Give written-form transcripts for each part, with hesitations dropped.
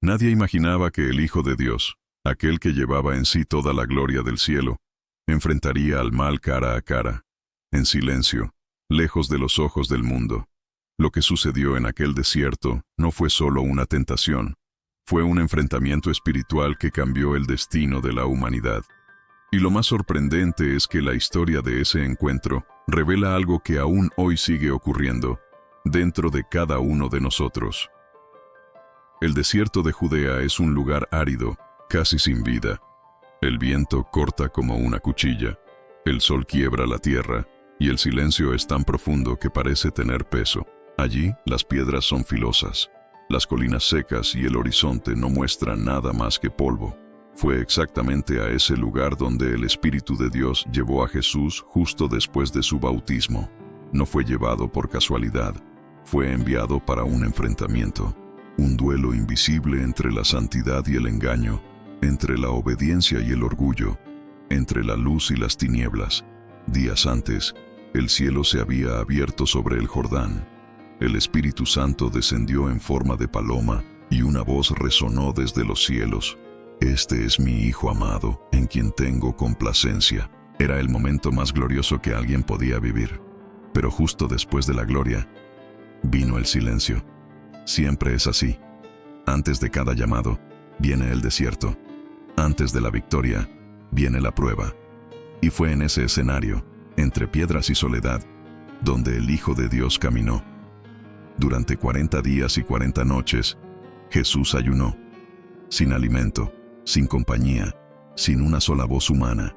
Nadie imaginaba que el Hijo de Dios, aquel que llevaba en sí toda la gloria del cielo, enfrentaría al mal cara a cara, en silencio, lejos de los ojos del mundo. Lo que sucedió en aquel desierto no fue solo una tentación, fue un enfrentamiento espiritual que cambió el destino de la humanidad. Y lo más sorprendente es que la historia de ese encuentro revela algo que aún hoy sigue ocurriendo dentro de cada uno de nosotros. El desierto de Judea es un lugar árido, casi sin vida. El viento corta como una cuchilla, el sol quiebra la tierra, y el silencio es tan profundo que parece tener peso. Allí, las piedras son filosas, las colinas secas y el horizonte no muestran nada más que polvo. Fue exactamente a ese lugar donde el Espíritu de Dios llevó a Jesús justo después de su bautismo. No fue llevado por casualidad, fue enviado para un enfrentamiento, un duelo invisible entre la santidad y el engaño, entre la obediencia y el orgullo, entre la luz y las tinieblas. Días antes, el cielo se había abierto sobre el Jordán. El Espíritu Santo descendió en forma de paloma y una voz resonó desde los cielos. Este es mi Hijo amado, en quien tengo complacencia. Era el momento más glorioso que alguien podía vivir. Pero justo después de la gloria, vino el silencio. Siempre es así. Antes de cada llamado, viene el desierto. Antes de la victoria, viene la prueba. Y fue en ese escenario, entre piedras y soledad, donde el Hijo de Dios caminó. Durante 40 días y 40 noches, Jesús ayunó, sin alimento, sin compañía, sin una sola voz humana.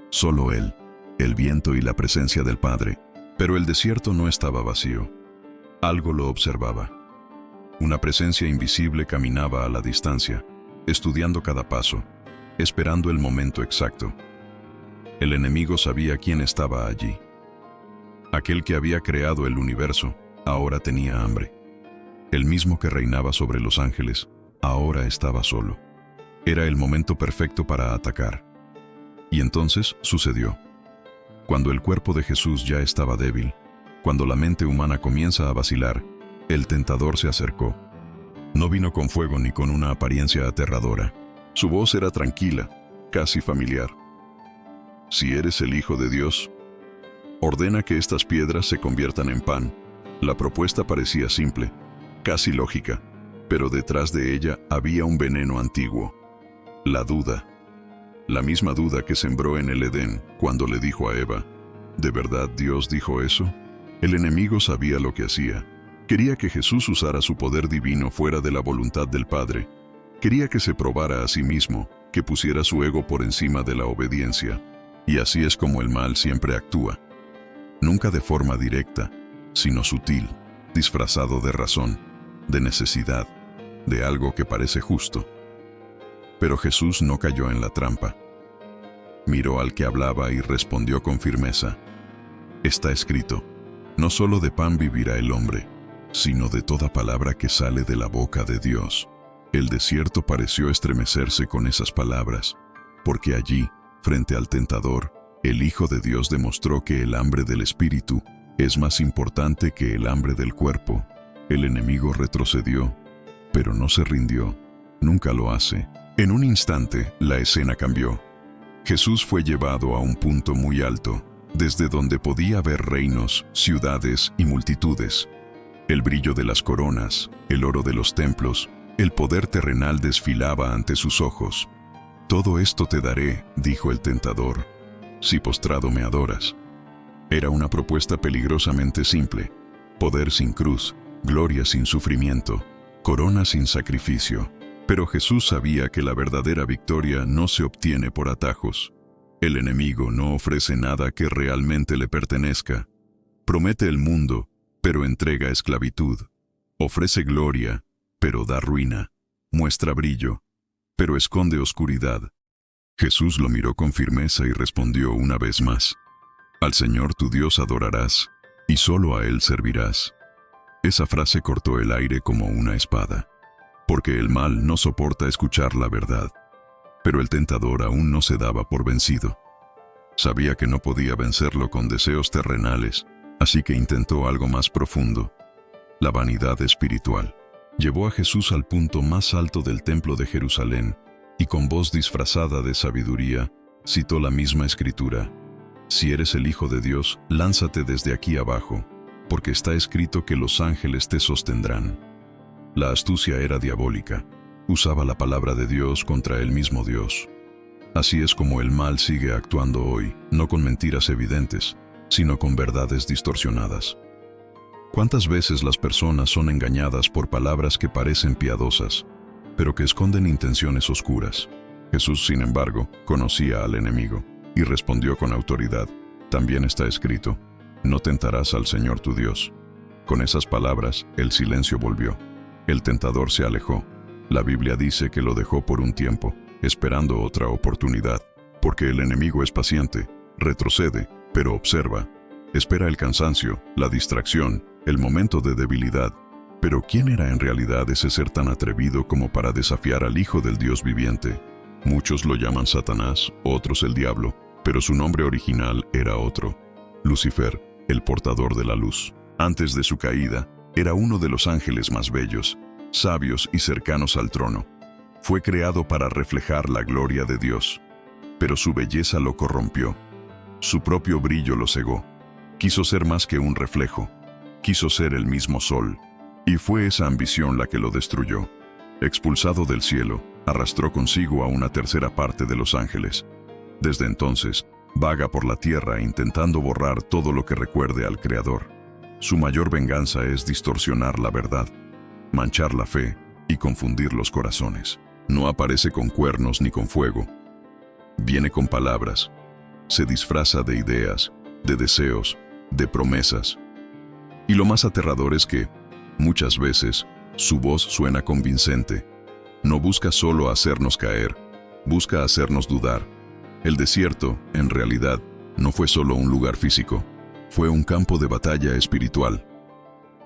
Solo Él, el viento y la presencia del Padre. Pero el desierto no estaba vacío. Algo lo observaba. Una presencia invisible caminaba a la distancia, estudiando cada paso, esperando el momento exacto. El enemigo sabía quién estaba allí. Aquel que había creado el universo, ahora tenía hambre. El mismo que reinaba sobre los ángeles, ahora estaba solo. Era el momento perfecto para atacar. Y entonces sucedió. Cuando el cuerpo de Jesús ya estaba débil, cuando la mente humana comienza a vacilar, el tentador se acercó. No vino con fuego ni con una apariencia aterradora. Su voz era tranquila, casi familiar. Si eres el Hijo de Dios, ordena que estas piedras se conviertan en pan. La propuesta parecía simple, casi lógica, pero detrás de ella había un veneno antiguo. La duda. La misma duda que sembró en el Edén cuando le dijo a Eva, ¿de verdad Dios dijo eso? El enemigo sabía lo que hacía. Quería que Jesús usara su poder divino fuera de la voluntad del Padre. Quería que se probara a sí mismo, que pusiera su ego por encima de la obediencia. Y así es como el mal siempre actúa. Nunca de forma directa, sino sutil, disfrazado de razón, de necesidad, de algo que parece justo. Pero Jesús no cayó en la trampa. Miró al que hablaba y respondió con firmeza. Está escrito, no solo de pan vivirá el hombre, sino de toda palabra que sale de la boca de Dios. El desierto pareció estremecerse con esas palabras, porque allí, frente al tentador, el Hijo de Dios demostró que el hambre del Espíritu es más importante que el hambre del cuerpo. El enemigo retrocedió, pero no se rindió. Nunca lo hace. En un instante, la escena cambió. Jesús fue llevado a un punto muy alto, desde donde podía ver reinos, ciudades y multitudes. El brillo de las coronas, el oro de los templos, el poder terrenal desfilaba ante sus ojos. Todo esto te daré, dijo el tentador, si postrado me adoras. Era una propuesta peligrosamente simple. Poder sin cruz, gloria sin sufrimiento, corona sin sacrificio. Pero Jesús sabía que la verdadera victoria no se obtiene por atajos. El enemigo no ofrece nada que realmente le pertenezca. Promete el mundo, pero entrega esclavitud. Ofrece gloria, pero da ruina. Muestra brillo, pero esconde oscuridad. Jesús lo miró con firmeza y respondió una vez más. Al Señor tu Dios adorarás, y solo a Él servirás. Esa frase cortó el aire como una espada. Porque el mal no soporta escuchar la verdad. Pero el tentador aún no se daba por vencido. Sabía que no podía vencerlo con deseos terrenales, así que intentó algo más profundo, la vanidad espiritual. Llevó a Jesús al punto más alto del templo de Jerusalén y con voz disfrazada de sabiduría, citó la misma escritura: «Si eres el Hijo de Dios, lánzate desde aquí abajo, porque está escrito que los ángeles te sostendrán». La astucia era diabólica. Usaba la palabra de Dios contra el mismo Dios. Así es como el mal sigue actuando hoy, no con mentiras evidentes, sino con verdades distorsionadas. ¿Cuántas veces las personas son engañadas por palabras que parecen piadosas, pero que esconden intenciones oscuras? Jesús, sin embargo, conocía al enemigo y respondió con autoridad: «También está escrito, no tentarás al Señor tu Dios». Con esas palabras, el silencio volvió. El tentador se alejó. La Biblia dice que lo dejó por un tiempo, esperando otra oportunidad, porque el enemigo es paciente, retrocede, pero observa. Espera el cansancio, la distracción, el momento de debilidad. Pero ¿quién era en realidad ese ser tan atrevido como para desafiar al Hijo del Dios viviente? Muchos lo llaman Satanás, otros el diablo, pero su nombre original era otro: Lucifer, el portador de la luz. Antes de su caída, era uno de los ángeles más bellos, sabios y cercanos al trono. Fue creado para reflejar la gloria de Dios, pero su belleza lo corrompió. Su propio brillo lo cegó. Quiso ser más que un reflejo, quiso ser el mismo sol, y fue esa ambición la que lo destruyó. Expulsado del cielo, arrastró consigo a una tercera parte de los ángeles. Desde entonces, vaga por la tierra intentando borrar todo lo que recuerde al Creador. Su mayor venganza es distorsionar la verdad, manchar la fe y confundir los corazones. No aparece con cuernos ni con fuego. Viene con palabras. Se disfraza de ideas, de deseos, de promesas. Y lo más aterrador es que, muchas veces, su voz suena convincente. No busca solo hacernos caer, busca hacernos dudar. El desierto, en realidad, no fue solo un lugar físico, fue un campo de batalla espiritual.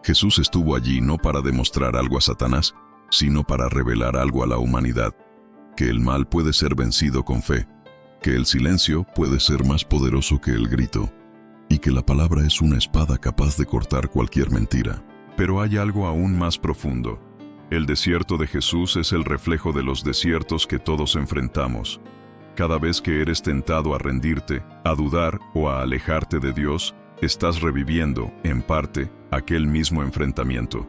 Jesús estuvo allí no para demostrar algo a Satanás, sino para revelar algo a la humanidad: que el mal puede ser vencido con fe, que el silencio puede ser más poderoso que el grito, y que la palabra es una espada capaz de cortar cualquier mentira. Pero hay algo aún más profundo. El desierto de Jesús es el reflejo de los desiertos que todos enfrentamos. Cada vez que eres tentado a rendirte, a dudar o a alejarte de Dios, estás reviviendo, en parte, aquel mismo enfrentamiento.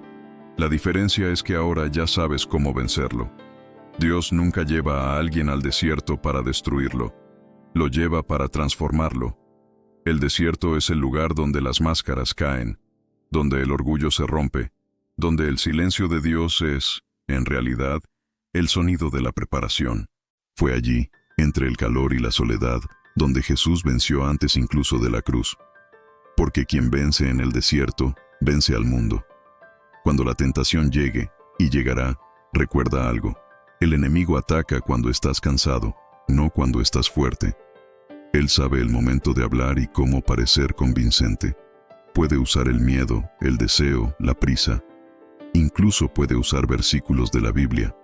La diferencia es que ahora ya sabes cómo vencerlo. Dios nunca lleva a alguien al desierto para destruirlo. Lo lleva para transformarlo. El desierto es el lugar donde las máscaras caen, donde el orgullo se rompe, donde el silencio de Dios es, en realidad, el sonido de la preparación. Fue allí, entre el calor y la soledad, donde Jesús venció antes incluso de la cruz. Porque quien vence en el desierto, vence al mundo. Cuando la tentación llegue, y llegará, recuerda algo: el enemigo ataca cuando estás cansado, no cuando estás fuerte. Él sabe el momento de hablar y cómo parecer convincente. Puede usar el miedo, el deseo, la prisa. Incluso puede usar versículos de la Biblia.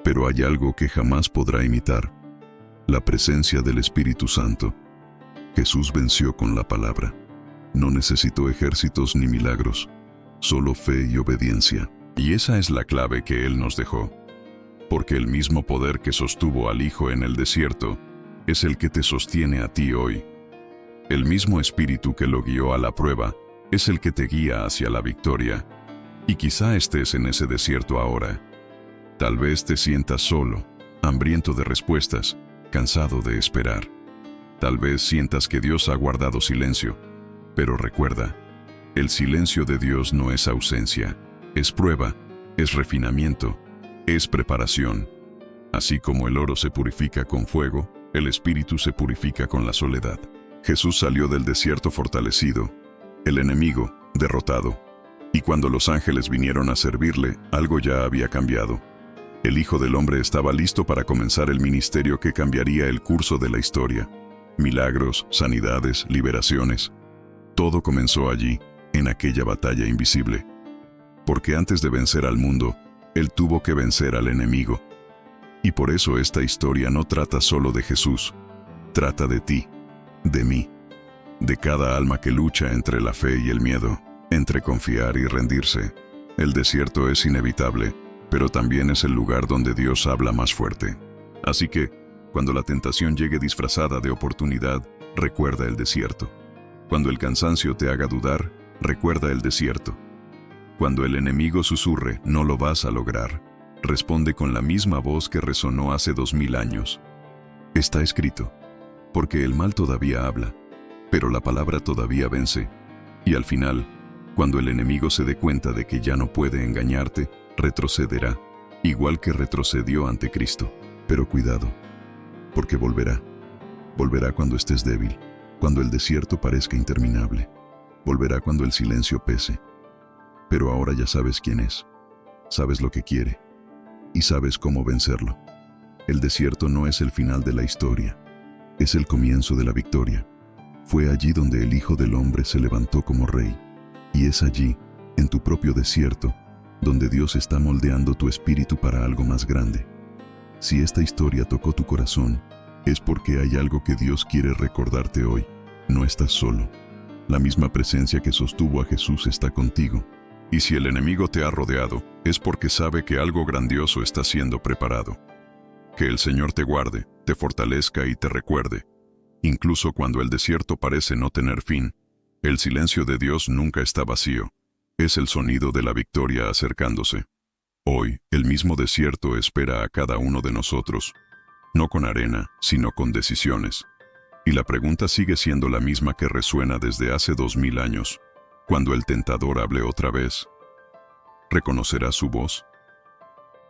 Pero hay algo que jamás podrá imitar: la presencia del Espíritu Santo. Jesús venció con la palabra. No necesitó ejércitos ni milagros, solo fe y obediencia. Y esa es la clave que Él nos dejó. Porque el mismo poder que sostuvo al Hijo en el desierto es el que te sostiene a ti hoy. El mismo Espíritu que lo guió a la prueba es el que te guía hacia la victoria. Y quizá estés en ese desierto ahora. Tal vez te sientas solo, hambriento de respuestas, cansado de esperar. Tal vez sientas que Dios ha guardado silencio. Pero recuerda, el silencio de Dios no es ausencia, es prueba, es refinamiento, es preparación. Así como el oro se purifica con fuego, el espíritu se purifica con la soledad. Jesús salió del desierto fortalecido, el enemigo derrotado. Y cuando los ángeles vinieron a servirle, algo ya había cambiado. El Hijo del Hombre estaba listo para comenzar el ministerio que cambiaría el curso de la historia. Milagros, sanidades, liberaciones. Todo comenzó allí, en aquella batalla invisible. Porque antes de vencer al mundo, Él tuvo que vencer al enemigo. Y por eso esta historia no trata solo de Jesús, trata de ti, de mí, de cada alma que lucha entre la fe y el miedo, entre confiar y rendirse, El desierto es inevitable, pero también es el lugar donde Dios habla más fuerte. Así que, cuando la tentación llegue disfrazada de oportunidad, recuerda el desierto. Cuando el cansancio te haga dudar, recuerda el desierto. Cuando el enemigo susurre, no lo vas a lograr, responde con la misma voz que resonó hace 2000 años. Está escrito, porque el mal todavía habla, pero la palabra todavía vence. Y al final, cuando el enemigo se dé cuenta de que ya no puede engañarte, retrocederá, igual que retrocedió ante Cristo. Pero cuidado, porque volverá. Volverá cuando estés débil, cuando el desierto parezca interminable. Volverá cuando el silencio pese. Pero ahora ya sabes quién es, sabes lo que quiere y sabes cómo vencerlo. El desierto no es el final de la historia, es el comienzo de la victoria. Fue allí donde el Hijo del Hombre se levantó como rey, y es allí, en tu propio desierto, donde Dios está moldeando tu espíritu para algo más grande. Si esta historia tocó tu corazón, es porque hay algo que Dios quiere recordarte hoy. No estás solo. La misma presencia que sostuvo a Jesús está contigo. Y si el enemigo te ha rodeado, es porque sabe que algo grandioso está siendo preparado. Que el Señor te guarde, te fortalezca y te recuerde. Incluso cuando el desierto parece no tener fin, el silencio de Dios nunca está vacío. Es el sonido de la victoria acercándose. Hoy, el mismo desierto espera a cada uno de nosotros, no con arena, sino con decisiones. Y la pregunta sigue siendo la misma que resuena desde hace 2000 años. Cuando el tentador hable otra vez, ¿reconocerás su voz?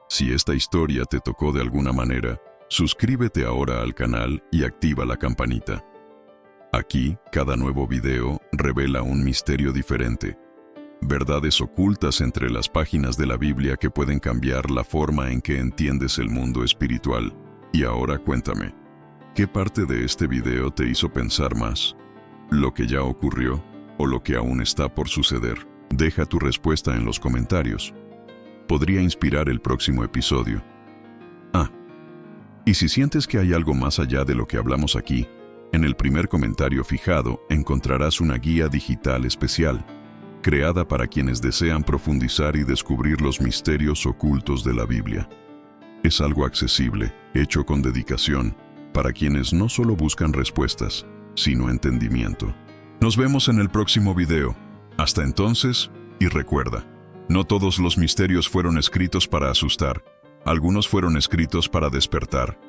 Si esta historia te tocó de alguna manera, suscríbete ahora al canal y activa la campanita. Aquí, cada nuevo video revela un misterio diferente. Verdades ocultas entre las páginas de la Biblia que pueden cambiar la forma en que entiendes el mundo espiritual. Y ahora cuéntame, ¿qué parte de este video te hizo pensar más? ¿Lo que ya ocurrió o lo que aún está por suceder? Deja tu respuesta en los comentarios. Podría inspirar el próximo episodio. Y si sientes que hay algo más allá de lo que hablamos aquí, en el primer comentario fijado encontrarás una guía digital especial, creada para quienes desean profundizar y descubrir los misterios ocultos de la Biblia. Es algo accesible, hecho con dedicación, para quienes no solo buscan respuestas, sino entendimiento. Nos vemos en el próximo video. Hasta entonces, y recuerda, no todos los misterios fueron escritos para asustar. Algunos fueron escritos para despertar.